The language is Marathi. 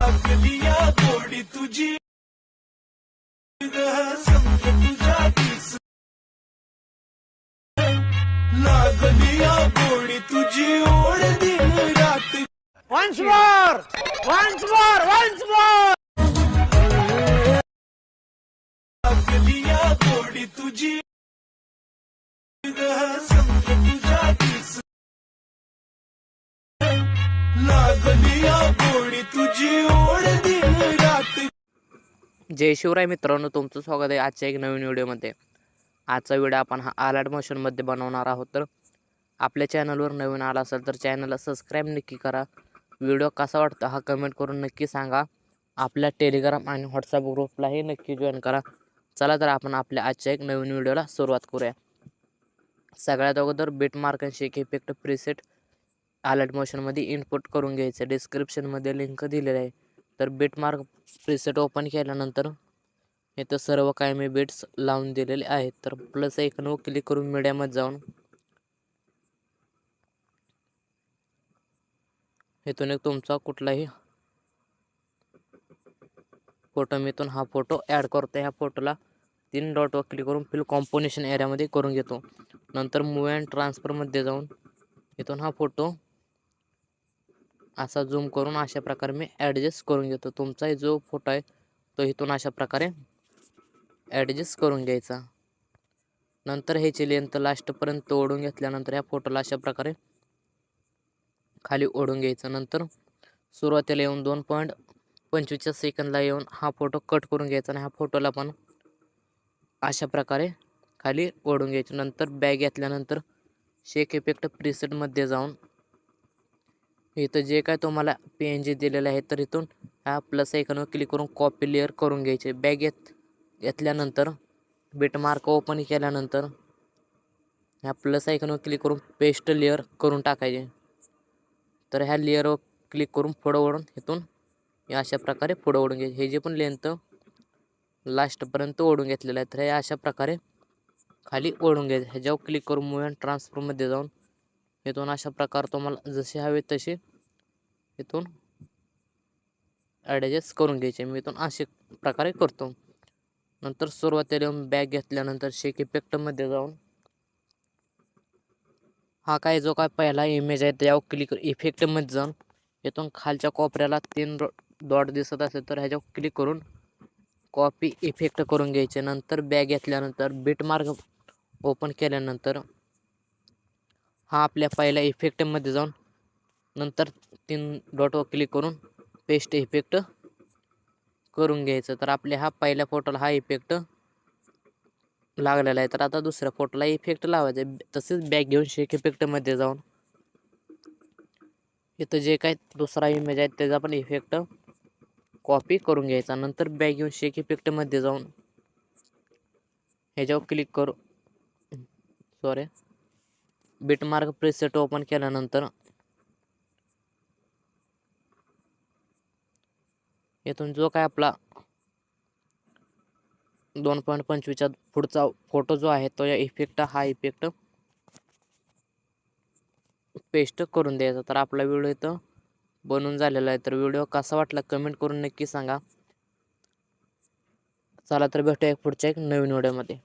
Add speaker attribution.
Speaker 1: लागलिया गोडी तुझी संग तुझ्या दिस लागलिया गोडी तुझी ओढ दिन रात
Speaker 2: Once more! Once more! Once more!
Speaker 1: लागलिया गोडी तुझी संग तुझ्या दिस लागलिया गोडी तुझी ओढ दिन रात.
Speaker 3: जय शिवराय मित्रांनो, तुमचं स्वागत आहे आजच्या एक नवीन व्हिडिओमध्ये. आजचा व्हिडिओ आपण आलाट मोशनमध्ये बनवणार आहोत. तर आपल्या चॅनलवर नवीन आला असेल तर चॅनलला सबस्क्राईब नक्की करा. व्हिडिओ कसा वाटतो हा कमेंट करून नक्की सांगा. आपल्या टेलिग्राम आणि व्हॉट्सअप ग्रुपलाही नक्की जॉईन करा. चला तर आपण आपल्या आजच्या एक नवीन व्हिडिओला सुरुवात करूया. सगळ्यात अगोदर बीट मार्क आणि शेक इफेक्ट प्रीसेट आलाट मोशनमध्ये इनपुट करून घ्यायचं. डिस्क्रिप्शनमध्ये लिंक दिलेली आहे. तर बीट मार्क प्रीसेट ओपन केल्यानंतर इथं सर्व काही मी बीट्स लावून दिलेले आहेत. तर प्लस आयकॉनवर क्लिक करून मीडियामध्ये जाऊन इथून एक तुमचा कुठलाही फोटो मिळून हा फोटो ॲड करतो. ह्या फोटोला 3 डॉटवर क्लिक करून फिल कॉम्पोजिशन एरियामध्ये करून घेतो. नंतर मूव अँड ट्रान्सफरमध्ये जाऊन इथून हा फोटो असा झूम करून अशा प्रकारे मी ॲडजस्ट करून घेतो. तुमचा जो फोटो आहे तो इथून अशा प्रकारे ॲडजस्ट करून घ्यायचा. नंतर ह्याची लेंथ लास्टपर्यंत ओढून घेतल्यानंतर ह्या फोटोला अशा प्रकारे खाली ओढून घ्यायचं. नंतर सुरुवातीला येऊन 2.25 सेकंदला येऊन हा फोटो कट करून घ्यायचा आणि ह्या फोटोला पण अशा प्रकारे खाली ओढून घ्यायचं. नंतर बॅग घेतल्यानंतर शेक इफेक्ट प्रीसेटमध्ये जाऊन इथं जे काय तुम्हाला PNG दिलेलं आहे तर इथून ह्या प्लस आयकॉनवर क्लिक करून कॉपी लेअर करून घ्यायचे. बॅग घेतल्यानंतर बीट मार्क ओपन केल्यानंतर ह्या प्लस आयकॉनवर क्लिक करून पेस्ट लेअर करून टाकायचे. तर ह्या लेअरवर क्लिक करून पुढं ओढून इथून अशा प्रकारे पुढं ओढून घ्यायचे. हे जे पण लेंथ लास्टपर्यंत ओढून घेतलेलं आहे तर हे अशा प्रकारे खाली ओढून घ्यायचे. ह्याच्यावर क्लिक करून मूव अँड ट्रान्सफरमध्ये जाऊन इथून अशा प्रकारे तुम्हाला जसे हवे तसे इथून ॲडजस्ट करून घ्यायचे. मी इथून अशा प्रकारे करतो. नंतर सुरुवातीला बॅग घेतल्यानंतर शेक इफेक्टमध्ये जाऊन हा काय जो काय पहिला इमेज आहे त्यावर क्लिक इफेक्टमध्ये जाऊन इथून खालच्या कोपऱ्याला 3 डॉट दिसत असेल तर ह्याच्यावर क्लिक करून कॉपी इफेक्ट करून घ्यायचे. नंतर बॅग घेतल्यानंतर बीट मार्क ओपन केल्यानंतर हा आपल्या पहिल्या इफेक्टमध्ये जाऊन नंतर 3 डॉटवर क्लिक करून पेस्ट इफेक्ट करून घ्यायचं. तर आपल्या हा पहिल्या फोटोला हा इफेक्ट लागलेला आहे. तर आता दुसऱ्या फोटोला इफेक्ट लावायचा आहे. तसेच बॅग घेऊन शेक इफेक्टमध्ये जाऊन इथं जे काय दुसरा इमेज आहे त्याचा पण इफेक्ट कॉपी करून घ्यायचा. नंतर बॅग घेऊन शेक इफेक्टमध्ये जाऊन ह्याच्यावर क्लिक करू बीट मार्क प्रीसेट ओपन केल्यानंतर इथून जो काय आपला 2.25च्या पुढचा फोटो जो आहे तो हा इफेक्ट पेस्ट करून द्यायचा. तर आपला व्हिडिओ इथं बनून झालेला आहे. तर व्हिडिओ कसा वाटला कमेंट करून नक्की सांगा. चला तर भेटूया पुढच्या एक नवीन व्हिडिओमध्ये.